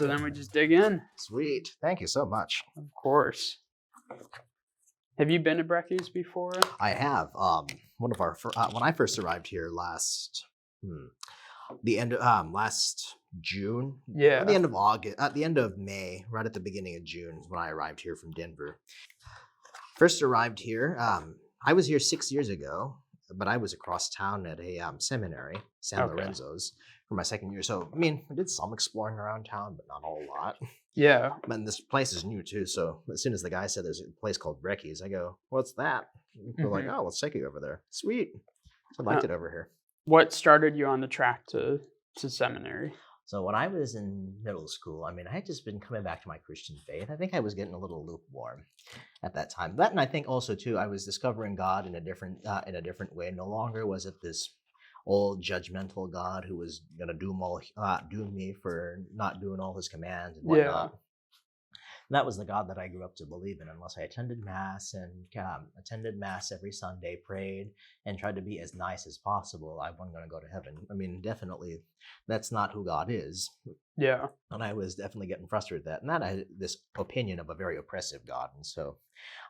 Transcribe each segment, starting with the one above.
So then we just dig in. Sweet. Thank you so much. Of course. Have you been to Brekkies before? I have. One of our when I first arrived here last June. Yeah. At the end of August, at the end of May, right at the beginning of June is when I arrived here from Denver. First arrived here. I was here 6 years ago, but I was across town at a seminary, San Lorenzo's, for my second year. So, I mean, I did some exploring around town, but not a whole lot. Yeah. And this place is new too. So as soon as the guy said there's a place called Brekkies, I go, "What's that?" They're like, "Oh, let's take you over there." Sweet. So I liked it over here. What started you on the track to seminary? So when I was in middle school, I mean, I had just been coming back to my Christian faith. I think I was getting a little lukewarm at that time. That, and I think also too, I was discovering God in a different way. No longer was it this old judgmental God who was gonna doom me for not doing all his commands and whatnot. Yeah. And that was the God that I grew up to believe in. Unless I attended mass every Sunday, prayed, and tried to be as nice as possible, I wasn't going to go to heaven. I mean, definitely, that's not who God is. Yeah. And I was definitely getting frustrated with that. And that I had this opinion of a very oppressive God. And so,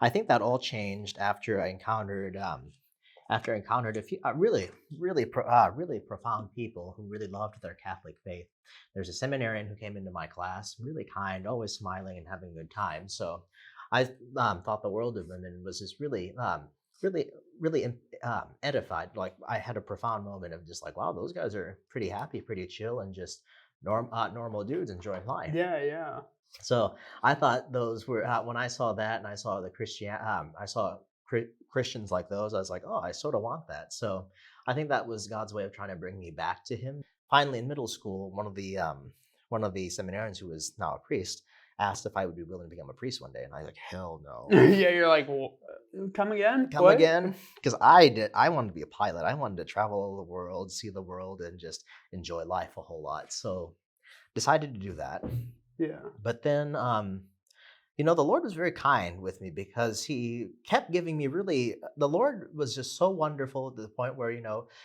I think that all changed after I encountered a few really profound people who really loved their Catholic faith. There's a seminarian who came into my class, really kind, always smiling and having a good time. So I thought the world of him and was just really edified. Like I had a profound moment of just like, wow, those guys are pretty happy, pretty chill, and just normal dudes enjoying life. Yeah. So I thought those were when I saw that and I saw the Christians like those, I was like, oh, I sort of want that. So I think that was God's way of trying to bring me back to him. Finally, in middle school, one of the seminarians who was now a priest asked if I would be willing to become a priest one day. And I was like, hell no. Yeah, you're like, well, come again? Because I wanted to be a pilot. I wanted to travel all the world, see the world, and just enjoy life a whole lot. So decided to do that. Yeah. But then the Lord was very kind with me because he kept giving me the Lord was just so wonderful to the point where,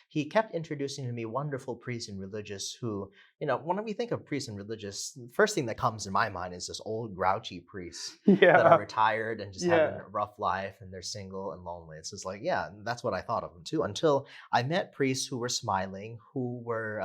he kept introducing to me wonderful priests and religious who, when we think of priests and religious, the first thing that comes in my mind is this old grouchy priests that are retired and just having a rough life and they're single and lonely. It's just like, yeah, that's what I thought of them too, until I met priests who were smiling, who were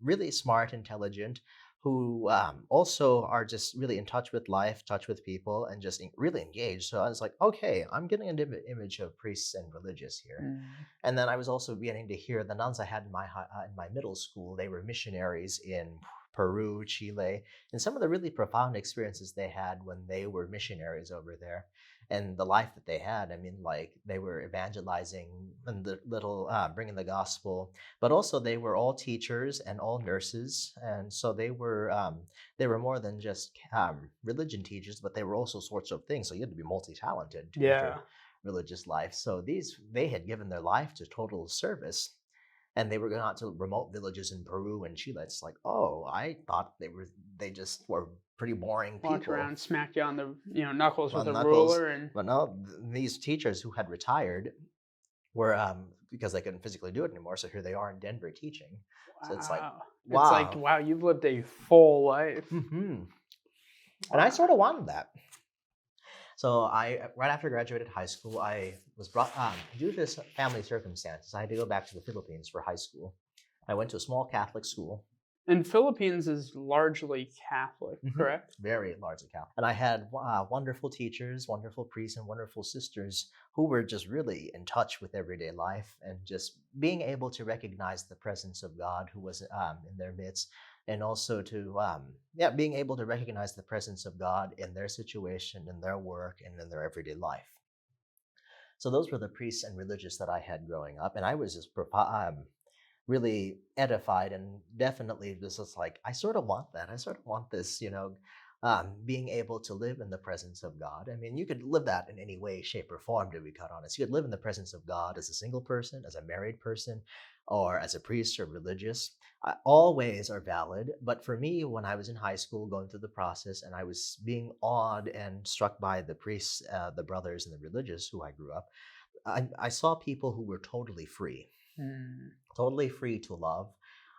really smart, intelligent, who also are just really in touch with life, touch with people, and just really engaged. So I was like, okay, I'm getting an image of priests and religious here. Mm. And then I was also beginning to hear the nuns I had in my middle school. They were missionaries in Peru, Chile, and some of the really profound experiences they had when they were missionaries over there. And the life that they had, I mean, like they were evangelizing and bringing the gospel, but also they were all teachers and all nurses, and so they were more than just religion teachers, but they were also sorts of things. So you had to be multi-talented to enter religious life. So they had given their life to total service, and they were going out to remote villages in Peru and Chile. It's like, oh, I thought they just were pretty boring people. Walk around, smack you on the knuckles with a ruler, but no, these teachers who had retired were because they couldn't physically do it anymore. So here they are in Denver teaching. Wow. So it's like, wow, it's like, wow, you've lived a full life. Mm-hmm. Wow. And I sort of wanted that. So right after I graduated high school, I was brought due to this family circumstances, I had to go back to the Philippines for high school. I went to a small Catholic school. And Philippines is largely Catholic, correct? Very largely Catholic. And I had wonderful teachers, wonderful priests, and wonderful sisters who were just really in touch with everyday life and just being able to recognize the presence of God who was in their midst, and also to being able to recognize the presence of God in their situation, in their work, and in their everyday life. So those were the priests and religious that I had growing up, and I was just really edified, and definitely this is like, I sort of want that. I sort of want this, being able to live in the presence of God. I mean, you could live that in any way, shape, or form, to be quite honest. You could live in the presence of God as a single person, as a married person, or as a priest or religious. All ways are valid. But for me, when I was in high school going through the process, and I was being awed and struck by the priests, the brothers, and the religious who I grew up, I saw people who were totally free. Totally free to love,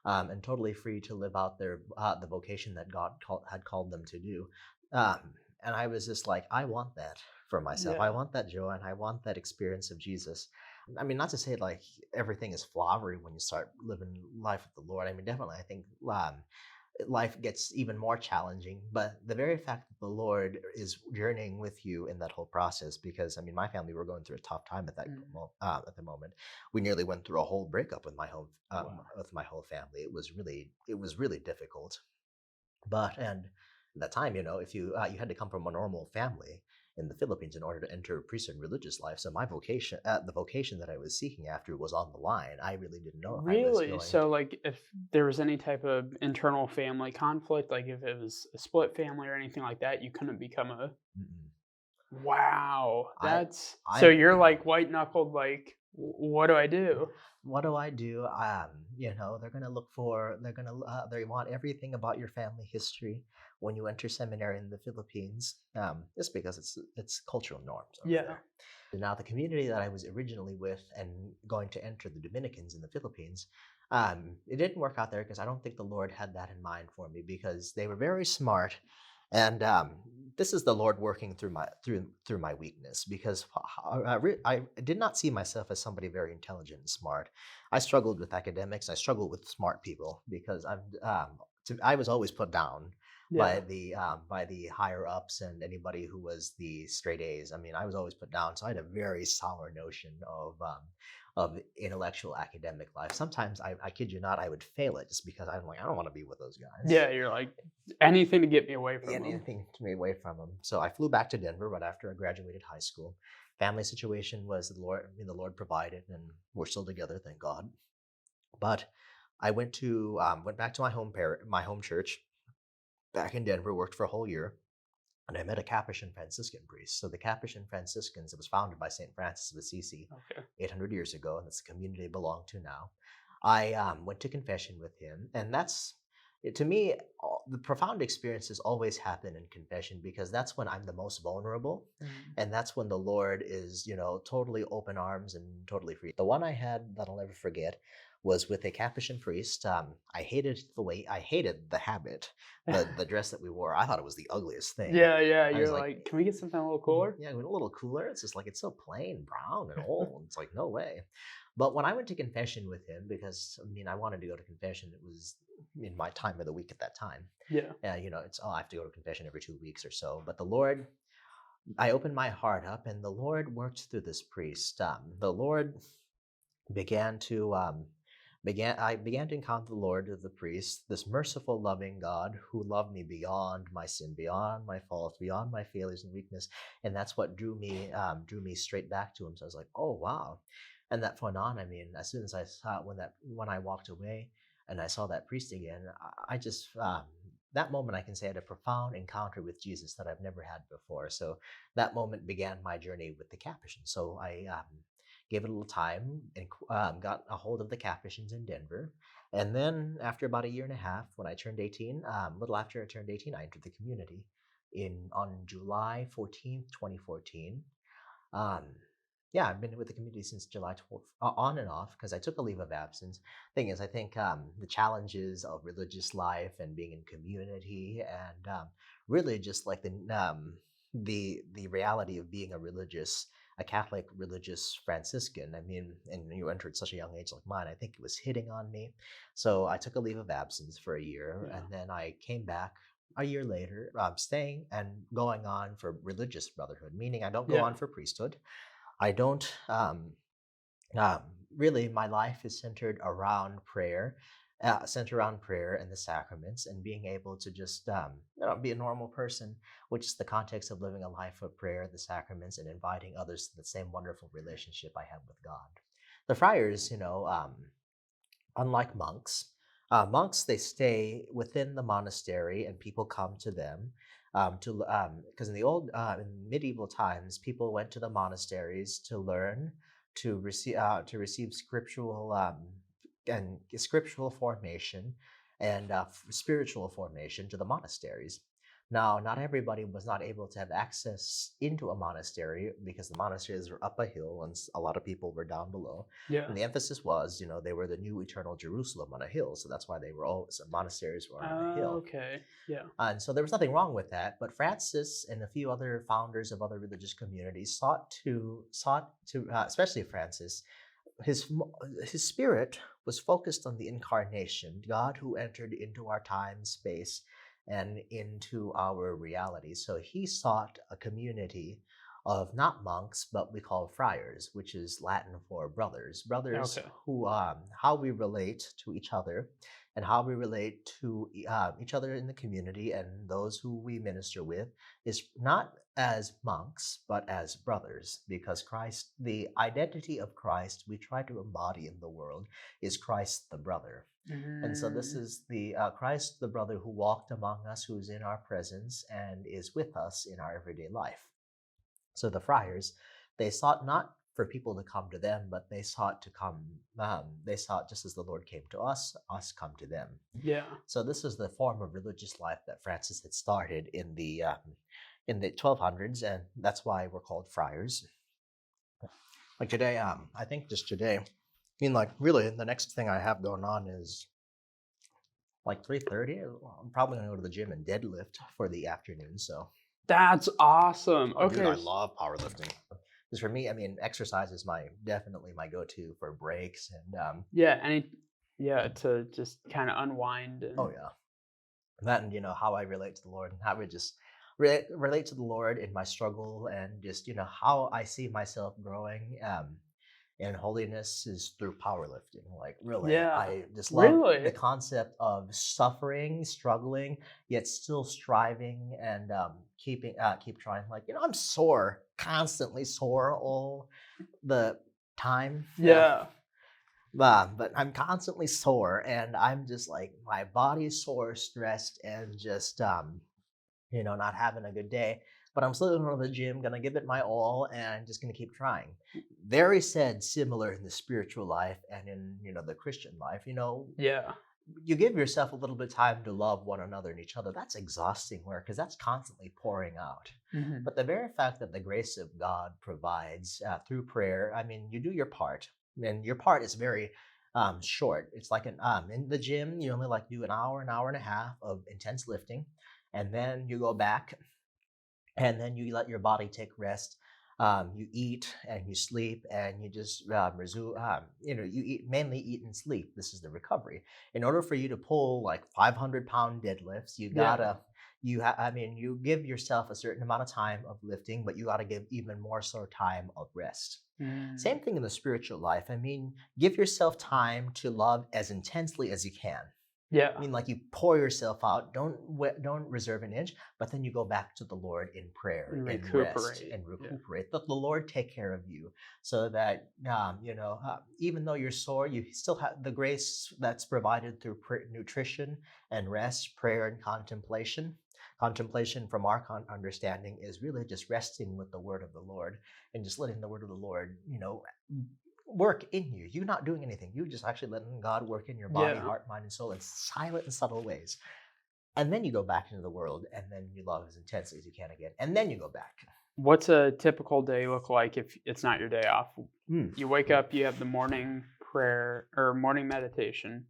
and totally free to live out the vocation that had called them to do. And I was just like, I want that for myself. I Yeah. want that joy, and I want that experience of Jesus. I mean, not to say like everything is flowery when you start living life with the Lord. I mean, definitely, I think life gets even more challenging. But the very fact that the Lord is journeying with you in that whole process, because I mean, my family were going through a tough time at the moment. We nearly went through a whole breakup Wow. with my whole family. It was really difficult. But and at that time, if you had to come from a normal family in the Philippines in order to enter priesthood and religious life. So my vocation, the vocation that I was seeking after, was on the line. I really didn't know if I was Really? going to. So, like, if there was any type of internal family conflict, like if it was a split family or anything like that, you couldn't become a. Mm-mm. Wow, I that's so I you're like white knuckled. Like, what do I do? what do I do? They want everything about your family history when you enter seminary in the Philippines, just because it's cultural norms over Yeah. there. Now, the community that I was originally with and going to enter, the Dominicans in the Philippines, it didn't work out there because I don't think the Lord had that in mind for me, because they were very smart, and this is the Lord working through my weakness, because I did not see myself as somebody very intelligent and smart. I struggled with academics. I struggled with smart people because I was always put down Yeah. by the higher ups and anybody who was the straight A's. I mean, I was always put down, so I had a very sour notion of intellectual academic life. Sometimes I kid you not, I would fail it just because I'm like, I don't want to be with those guys. Yeah, you're like anything to get me away from them. Anything to me away from them. So I flew back to Denver right after I graduated high school. Family situation was the Lord provided, and we're still together, thank God. But I went back to my home church back in Denver, worked for a whole year, and I met a Capuchin Franciscan priest. So the Capuchin Franciscans, it was founded by St. Francis of Assisi Okay. 800 years ago, and that's the community I belong to now. I went to confession with him, and to me, the profound experiences always happen in confession, because that's when I'm the most vulnerable, Mm. and that's when the Lord is, totally open arms and totally free. The one I had that I'll never forget was with a Capuchin priest. I hated the habit, the dress that we wore. I thought it was the ugliest thing. Yeah, yeah. I was You're like, like, can we get something a little cooler? yeah, a little cooler. It's just like it's so plain, brown, and old. It's like no way. But when I went to confession with him, because I mean, I wanted to go to confession. It was in my time of the week at that time. Yeah. It's I have to go to confession every 2 weeks or so. But the Lord, I opened my heart up, and the Lord worked through this priest. The Lord began to I began to encounter the Lord of the priest, this merciful, loving God who loved me beyond my sin, beyond my faults, beyond my failures and weakness, and that's what drew me straight back to Him. So I was like, oh wow, and that went on. I mean, as soon as I saw when I walked away and I saw that priest again, I just that moment, I can say, I had a profound encounter with Jesus that I've never had before. So that moment began my journey with the Capuchin. So I gave it a little time and got a hold of the Capuchins in Denver. And then after about a year and a half, when I turned 18, a little after I turned 18, I entered the community on July 14th, 2014. Um, yeah, I've been with the community since July 12th, on and off, because I took a leave of absence. Thing is, I think the challenges of religious life and being in community, and really just like the reality of being a Catholic religious Franciscan. I mean, and you enter at such a young age like mine, I think it was hitting on me. So I took a leave of absence for a year, Yeah. and then I came back a year later, staying and going on for religious brotherhood, meaning I don't go Yeah. on for priesthood. I don't um, really. My life is centered around prayer and the sacraments, and being able to just be a normal person, which is the context of living a life of prayer, the sacraments, and inviting others to the same wonderful relationship I have with God. The friars, unlike monks, monks, they stay within the monastery, and people come to them to because in medieval times, people went to the monasteries to learn, to receive scriptural formation and spiritual formation to the monasteries. Now, not everybody was not able to have access into a monastery because the monasteries were up a hill and a lot of people were down below. Yeah. And the emphasis was, they were the new eternal Jerusalem on a hill. So that's why they were always, monasteries were on a hill. Okay. Yeah. And so there was nothing wrong with that. But Francis and a few other founders of other religious communities sought to, especially Francis, his his spirit was focused on the incarnation, God who entered into our time, space, and into our reality. So he sought a community of not monks, but we call friars, which is Latin for brothers. Brothers Okay. who how we relate to each other and how we relate to each other in the community and those who we minister with is not as monks, but as brothers, because Christ, the identity of Christ we try to embody in the world is Christ the brother. And so this Mm, is the Christ the brother who walked among us, who's in our presence and is with us in our everyday life. So the friars, they sought not for people to come to them, but they sought to come. They sought just as the Lord came to us come to them. yeah. So this is the form of religious life that Francis had started in the 1200s, and that's why we're called friars. Like today, I think just today, I mean, like really, the next thing I have going on is like 3:30. I'm probably gonna go to the gym and deadlift for the afternoon. So, That's awesome. oh, dude, Okay. I love powerlifting. Because for me, I mean, exercise is definitely my go-to for breaks and Yeah. Yeah. To just kind of unwind oh and yeah, that and how I relate to the Lord and how I just relate to the Lord in my struggle and just how I see myself growing in holiness is through powerlifting. Like really, yeah. I just love the Really? concept of suffering, struggling, yet still striving and keep trying. Like I'm sore, constantly sore all the time. Yeah. But I'm constantly sore, and I'm just like my body's sore, stressed, and just not having a good day. But I'm still going to the gym, gonna give it my all, and just gonna keep trying. Very said, similar in the spiritual life and in the Christian life. Yeah. You give yourself a little bit of time to love one another and each other. That's exhausting work because that's constantly pouring out. Hmm. But the very fact that the grace of God provides through prayer, I mean, you do your part, and your part is very short. It's like in the gym, you only like do an hour and a half of intense lifting, and then you go back and then you let your body take rest. You eat and you sleep and you just resume. You mainly eat and sleep. This is the recovery. In order for you to pull like 500-pound deadlifts, you Yeah. gotta I mean, you give yourself a certain amount of time of lifting, but you gotta give even more so time of rest. Mm, Same thing in the spiritual life. I mean, give yourself time to love as intensely as you can. I yeah. mean, like you pour yourself out. Don't reserve an inch, but then you go back to the Lord in prayer, And in rest, recuperate. and Yeah. recuperate. Let the Lord take care of you, so that even though you're sore, you still have the grace that's provided through nutrition and rest, prayer and contemplation. Contemplation, from our understanding, is really just resting with the Word of the Lord and just letting the Word of the Lord, work in you. You're not doing anything. You just actually letting God work in your body, Yeah. heart, mind, and soul in silent and subtle ways. And then you go back into the world and then you love as intensely as you can again. And then you go back. What's a typical day look like if it's not your day off? Mm. You wake up, you have the morning prayer or morning meditation.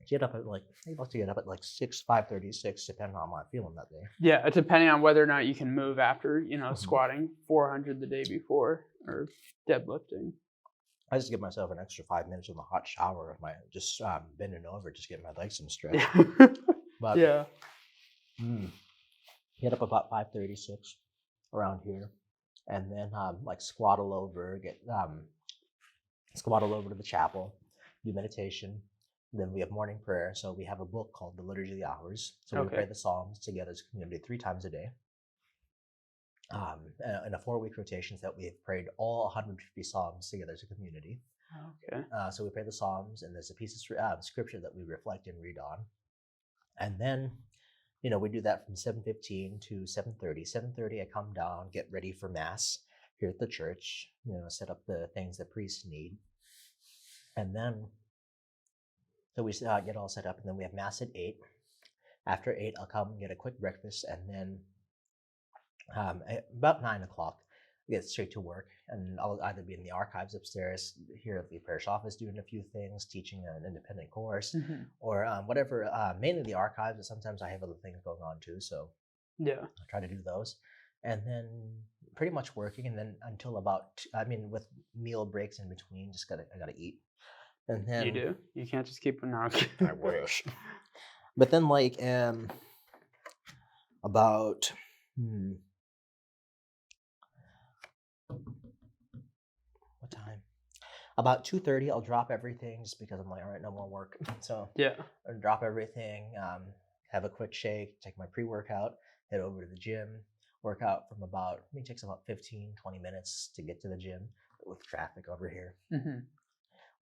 Get up at like able to get up at like 5:36, depending on how I'm feeling that day. Yeah, depending on whether or not you can move after, Mhm. squatting 400 the day before or deadlifting. I just give myself an extra 5 minutes in the hot shower of my just bending over, just getting my legs some stretch. Yeah. But Yeah. mm, get up about 5:36 around here, and then like squat all over to the chapel, do meditation. Then we have morning prayer. So we have a book called the Liturgy of the Hours. So we pray Okay. the Psalms together as a community 3 times a day. In a 4-week rotations that we have prayed all 150 Psalms together as a community. Okay. So we pray the Psalms, and there's a piece of scripture that we reflect and read on. And then, we do that from 7:15 to 7:30. 7:30, I come down, get ready for Mass here at the church, set up the things that priests need. And then, so we get all set up, and then we have Mass at 8. After 8, I'll come get a quick breakfast, and then at about 9 o'clock, I get straight to work, and I'll either be in the archives upstairs here at the parish office doing a few things, teaching an independent course, Mhm. or whatever. Mainly the archives, but sometimes I have other things going on too, so Yeah. I try to do those, and then pretty much working, and then until about I mean, with meal breaks in between, I gotta eat, and You then do? You can't just keep no. I wish. But then like about hmm, what time? About 2:30, I'll drop everything just because I'm like, all right, no more work. So Yeah. I'll drop everything, have a quick shake, take my pre-workout, head over to the gym, work out from about, it takes about 15, 20 minutes to get to the gym with traffic over here. Mhm.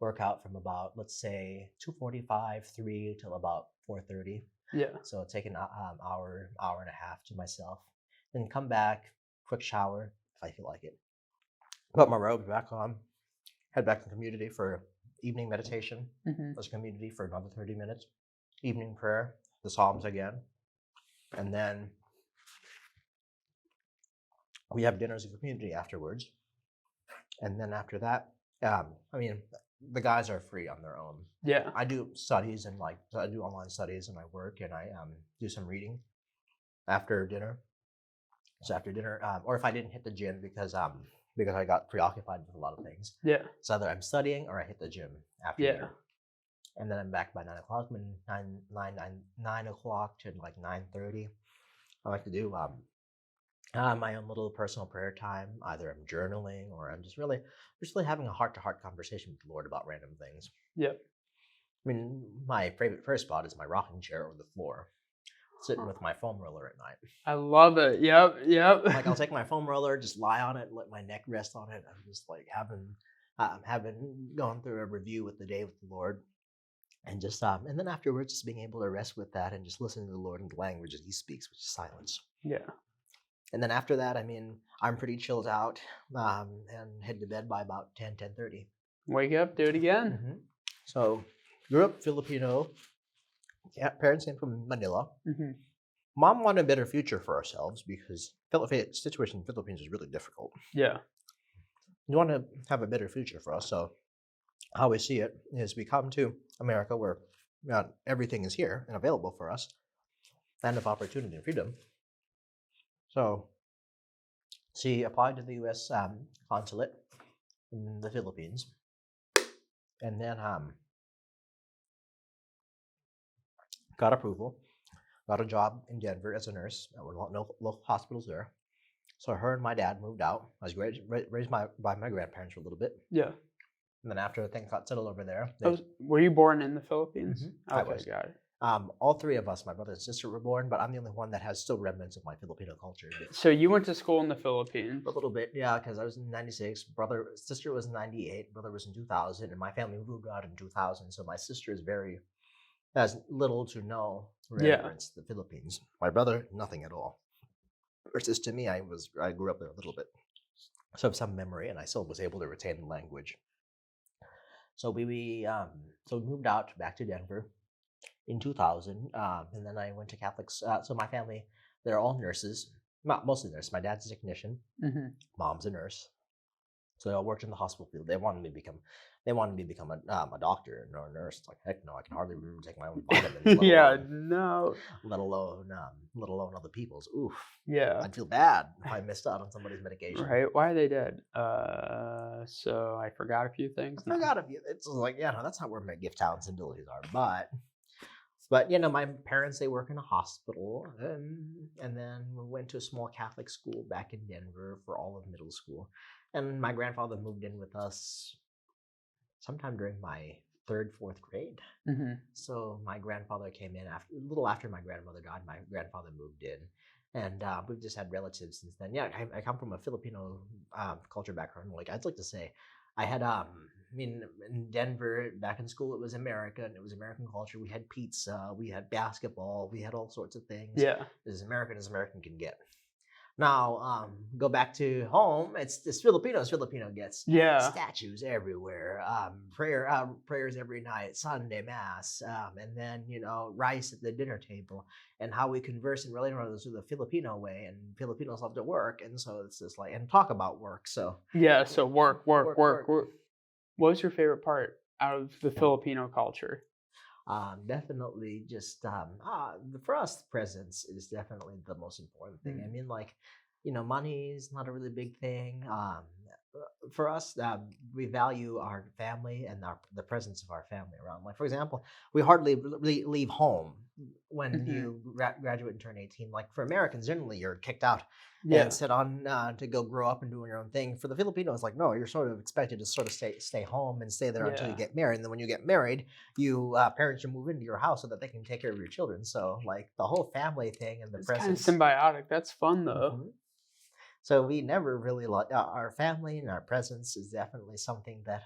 Work out from about, let's say, 2:45, 3 till about 4:30. Yeah. So take an hour and a half to myself. Then come back, quick shower if I feel like it. Put my robes back on, head back to the community for evening meditation. Mhm. As a community for another 30 minutes. Evening prayer, the Psalms again. And then we have dinner as a community afterwards. And then after that, I mean, the guys are free on their own. Yeah. I do studies and I do online studies and I work and I do some reading after dinner. So after dinner, or if I didn't hit the gym because I got preoccupied with a lot of things. Yeah. So either I'm studying or I hit the gym after Yeah. dinner. And then I'm back by 9 o'clock. When 9 o'clock to like 9:30, I like to do my own little personal prayer time. Either I'm journaling or I'm just really having a heart-to-heart conversation with the Lord about random things. Yep. I mean, my favorite prayer spot is my rocking chair or the floor, sitting with my foam roller at night. I love it. Yep. Yep. Like I'll take my foam roller, just lie on it, and let my neck rest on it. I'm just like having gone through a review with the day with the Lord. And just and then afterwards, just being able to rest with that and just listen to the Lord in the language that He speaks, which is silence. Yeah. And then after that, I mean, I'm pretty chilled out and head to bed by about 10:30. Wake up, do it again. So, grew up Filipino. Yeah, parents came from Manila. Mhm. Mom wanted a better future for ourselves because the situation in the Philippines is really difficult. Yeah. We want to have a better future for us. So, how we see it is we come to America where everything is here and available for us, land of opportunity and freedom. So she applied to the U.S. Consulate in the Philippines, and then got approval, got a job in Denver as a nurse. There were no local hospitals there. So her and my dad moved out. I was raised by my grandparents for a little bit. Yeah. And then after things got settled over there, Were you born in the Philippines? I Okay, was. got it. All three of us, my brother and sister, were born, but I'm the only one that has still remnants of my Filipino culture. So you went to school in the Philippines. A little bit, yeah, because I was in '96. Sister was in '98. Brother was in 2000, and my family moved out in 2000. So my sister has little to no reverence to the Philippines. My brother, nothing at all. Versus to me, I grew up there a little bit, so I have some memory, and I still was able to retain the language. So we moved out back to Denver in 2000, and then I went to Catholics. So my family, they're all nurses, mostly nurses. My dad's a technician, mom's a nurse, so they all worked in the hospital field. They wanted me to become a doctor or a nurse. It's like, heck no, I can hardly remember taking my own vitamins. Yeah, no. Let alone other people's. Oof. Yeah. I'd feel bad if I missed out on somebody's medication. Right. Why are they dead? So I forgot a few things. I forgot a few. It's like, yeah, no, that's not where my gift talents and abilities are. But my parents, they work in a hospital, and then we went to a small Catholic school back in Denver for all of middle school. And my grandfather moved in with us sometime during my 3rd, 4th grade. So my grandfather came in a little after my grandmother died. My grandfather moved in, and we've just had relatives since then. Yeah, I come from a Filipino culture background. Like I'd like to say, I had in Denver back in school, it was American. It was American culture. We had pizza, we had basketball, we had all sorts of things. Yeah. As American can get. Now, go back to home. It's Filipinos. Filipino gets Yeah. statues everywhere. Prayers every night, Sunday mass, and then rice at the dinner table, and how we converse and relate to the Filipino way. And Filipinos love to work, and so it's just like and talk about work. So Yeah, so work, work, work, work, work. work. What was your favorite part out of the Filipino culture? Definitely just for us, the presence is definitely the most important thing. I Mm. mean, like, money is not a really big thing. For us, we value our family and the presence of our family around. Like, for example, we hardly really leave home when Mhm. you graduate and turn 18. Like, for Americans, generally, you're kicked out and Yeah. set on to go grow up and doing your own thing. For the Filipinos, like, no, you're sort of expected to sort of stay home and stay there until you Yeah. get married. And then when you get married, you parents should move into your house so that they can take care of your children. So, like, the whole family thing and the It's kinda presence. symbiotic, that's fun, though. Mhm. So we never really like our family and our presence is definitely something that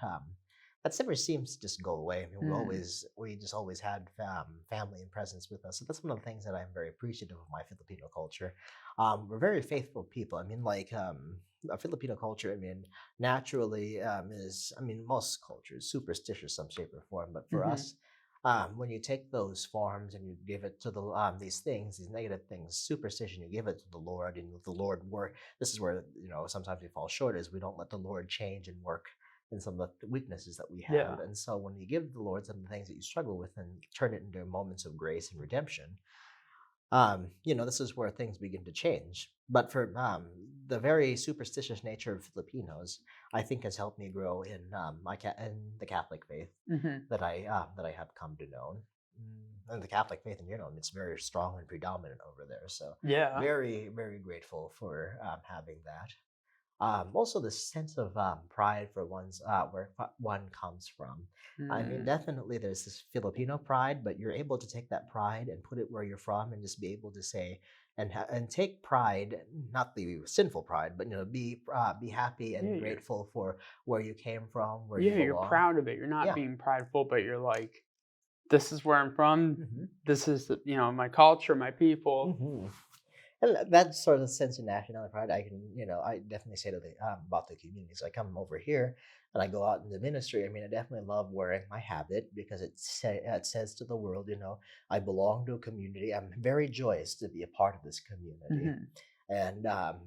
never seems to just go away. I mean, Mm. we just always had family and presence with us. So that's one of the things that I'm very appreciative of my Filipino culture. We're very faithful people. I mean, like a Filipino culture. I mean, naturally is I mean most cultures superstitious some shape or form, but for Mhm. us. When you take those forms and you give it to these things, these negative things, superstition, you give it to the Lord, and the Lord work. This is where sometimes we fall short is we don't let the Lord change and work in some of the weaknesses that we have. Yeah. And so when you give the Lord some of the things that you struggle with and turn it into moments of grace and redemption, this is where things begin to change. But for the very superstitious nature of Filipinos, I think has helped me grow in in the Catholic faith Mhm. that I have come to know. And the Catholic faith in general, it's very strong and predominant over there. So Yeah. very, very grateful for having that. Also, the sense of pride for where one comes from. I mean, Mm. definitely there's this Filipino pride, but you're able to take that pride and put it where you're from, and just be able to say and take pride, not the sinful pride, but be happy Yeah, and grateful for where you came from, where you you're belong. proud of it, you're not Yeah. being prideful, but you're like, "This is where I'm from, hmm this is my culture, my people." hmm And that sort of sense of nationality pride, I definitely say to about the communities. I come over here and I go out in the ministry. I mean, I definitely love wearing my habit because it says to the world, I belong to a community. I'm very joyous to be a part of this community. Mhm. And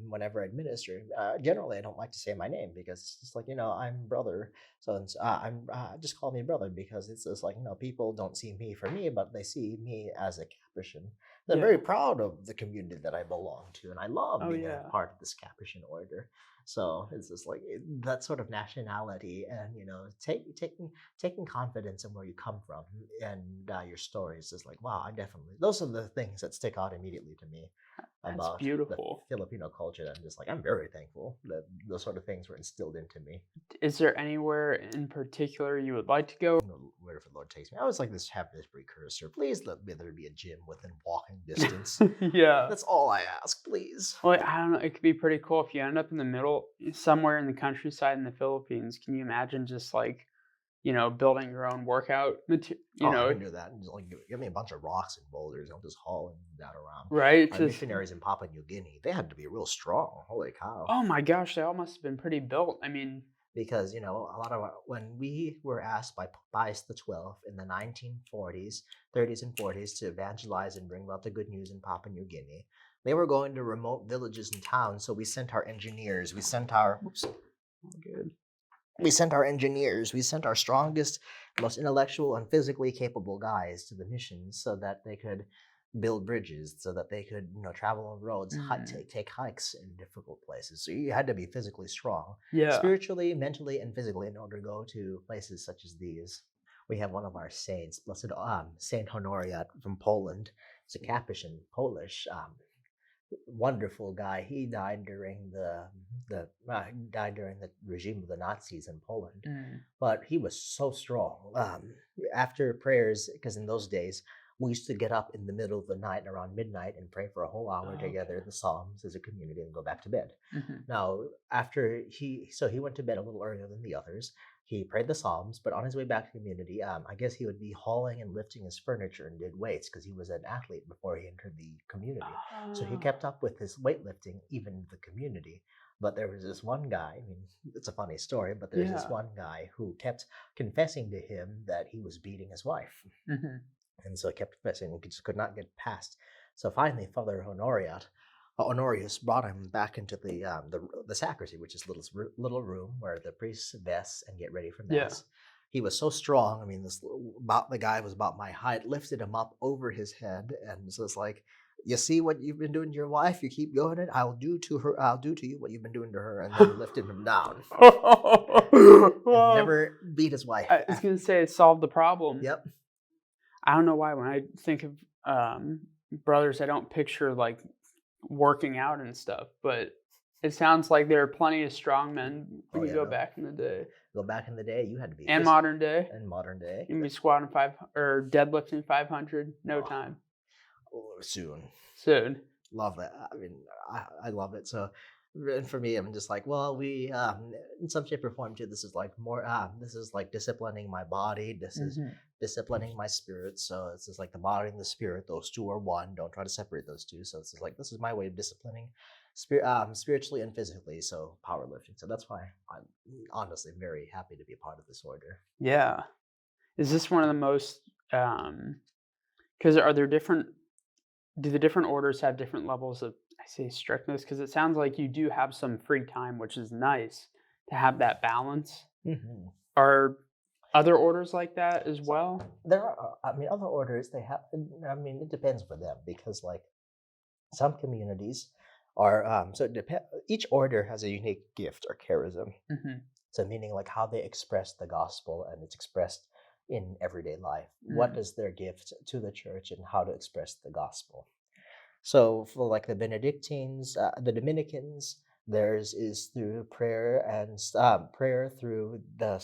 whenever I minister, generally I don't like to say my name because it's just like I'm brother. So I'm just call me brother because it's just like people don't see me for me, but they see me as a Capuchin. I'm very Yeah. proud of the community that I belong to, and I love Oh, being a yeah. part of this Capuchin order. So it's just like that sort of nationality, and taking confidence in where you come from and your stories is like wow. I definitely those are the things that stick out immediately to me That's about the beautiful. Filipino culture. That I'm just like I'm very thankful that those sort of things were instilled into me. Is there anywhere in particular you would like to go? Wherever the Lord takes me, I always like this have this precursor. Please let me there be a gym within walking distance. Yeah. That's all I ask, please. Well, I don't know, it could be pretty cool if you end up in the middle somewhere in the countryside in the Philippines. Can you imagine just, like, building your own workout Oh, I can do that. Just like give me a bunch of rocks and boulders. I'll just haul that around. right? Our Just missionaries in Papua New Guinea, they had to be real strong. Holy cow! oh my gosh, they all must have been pretty built. I mean, Because a lot of when we were asked by Pius the 12th in the 1940s, 30s, and 40s to evangelize and bring about the good news in Papua New Guinea, they were going to remote villages and towns. So we sent our engineers. oh, good. We sent our strongest, most intellectual and physically capable guys to the missions so that they could build bridges, so that they could, travel on roads, Mm, take hikes in difficult places. So you had to be physically strong, yeah. spiritually, mentally, and physically in order to go to places such as these. We have one of our saints, Blessed Saint Honoriat from Poland. It's a Capuchin, Polish. Wonderful guy. He died during the regime of the Nazis in Poland, Mm. but he was so strong. After prayers, because in those days we used to get up in the middle of the night around midnight and pray for a whole hour Oh, together, okay. the Psalms as a community, and go back to bed. Mhm. Now, after he went to bed a little earlier than the others. he prayed the Psalms, but on his way back to the community, I guess he would be hauling and lifting his furniture and did weights because he was an athlete before he entered the community. So he Oh, kept up with his weightlifting even in the community. But there was this one guy, I mean, it's a funny story, but there's this yeah. one guy who kept confessing to him that he was beating his wife. Mhm. And so he kept confessing, and just could not get past. So finally, Father Honorius brought him back into the sacristy, which is little room where the priests vest and get ready for Yeah. mass. He was so strong. I mean, about the guy was about my height. Lifted him up over his head, and so it's like, you see what you've been doing to your wife. You keep going it. I'll do to her. I'll do to you what you've been doing to her. And then he lifted him down, and he Well, never beat his wife. I was gonna say it solved the problem. Yep. I don't know why when I think of brothers, I don't picture like working out and stuff, but it sounds like there are plenty of strong men Oh when you yeah, go no. back in the day Go back in the day, you had to be and modern day. in modern day. You can be squatting five or deadlifting 500, no Oh, time. soon. Soon. Love that. I mean, I love it. So, and for me, I'm just like, well, we in some shape or form too. This is like more. This is like disciplining my body. This is Hmm. disciplining my spirit. So it's just like the body and the spirit. Those two are one. Don't try to separate those two. So it's just like this is my way of disciplining, spiritually and physically. So powerlifting. So that's why I'm honestly very happy to be a part of this order. Yeah. Is this one of the most? Because are there different? Do the different orders have different levels of, I say, strictness? Because it sounds like you do have some free time, which is nice to have that balance. Hmm. Are other orders like that as So well? there are, I mean, other orders they have. I mean, it depends for them because like some communities are so it each order has a unique gift or charism. Hmm. So meaning like how they express the gospel and it's expressed in everyday life. What Mm. is their gift to the church and how to express the gospel? So for like the Benedictines, the Dominicans, theirs is through prayer and prayer through the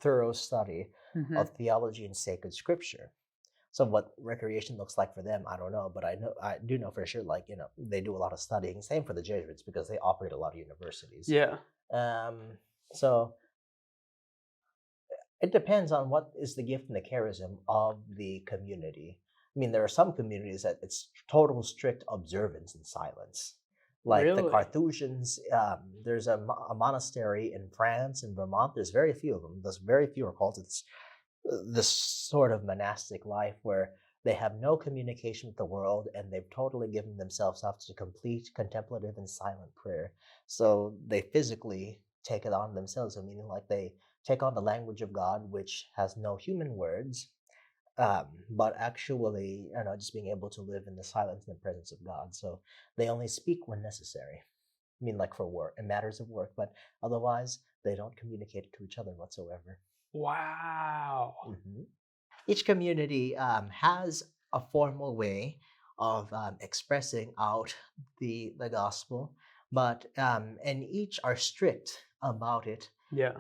thorough study Hmm. of theology and sacred scripture. So what recreation looks like for them, I don't know, but I do know for sure, like they do a lot of studying. Same for the Jesuits because they operate a lot of universities. Yeah. So it depends on what is the gift and the charism of the community. I mean, there are some communities that it's total strict observance and silence. Like the Really? Carthusians, there's a monastery in France and Vermont. There's very few of them. There's very few are called to this sort of monastic life where they have no communication with the world and they've totally given themselves up to complete contemplative and silent prayer. So they physically take it on themselves, meaning like they take on the language of God, which has no human words, but actually, just being able to live in the silence and the presence of God. So they only speak when necessary. I mean, like for work, in matters of work, but otherwise, they don't communicate to each other whatsoever. Wow. Mhm. Each community has a formal way of expressing out the gospel, but and each are strict about it. Yeah.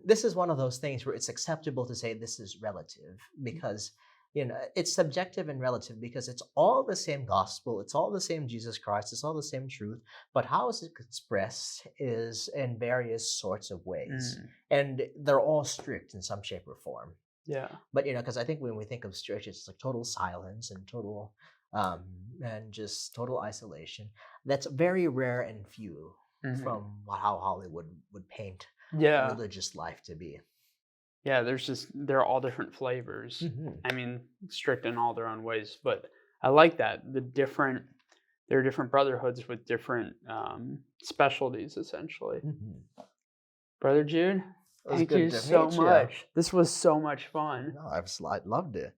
This is one of those things where it's acceptable to say this is relative because it's subjective and relative because it's all the same gospel, it's all the same Jesus Christ, it's all the same truth, but how is it expressed is in various sorts of ways, Mm. and they're all strict in some shape or form. Yeah. But because I think when we think of strict, it's like total silence and total um, and just total isolation. That's very rare and few Hmm. from how Hollywood would paint Yeah. religious life to be. Yeah. They're all different flavors. Hmm. I mean, strict in all their own ways, but I like that. There are different brotherhoods with different specialties, essentially. Hmm. Brother Jude, It was thank good you to so meet you. much. This was so much fun. No, I loved it.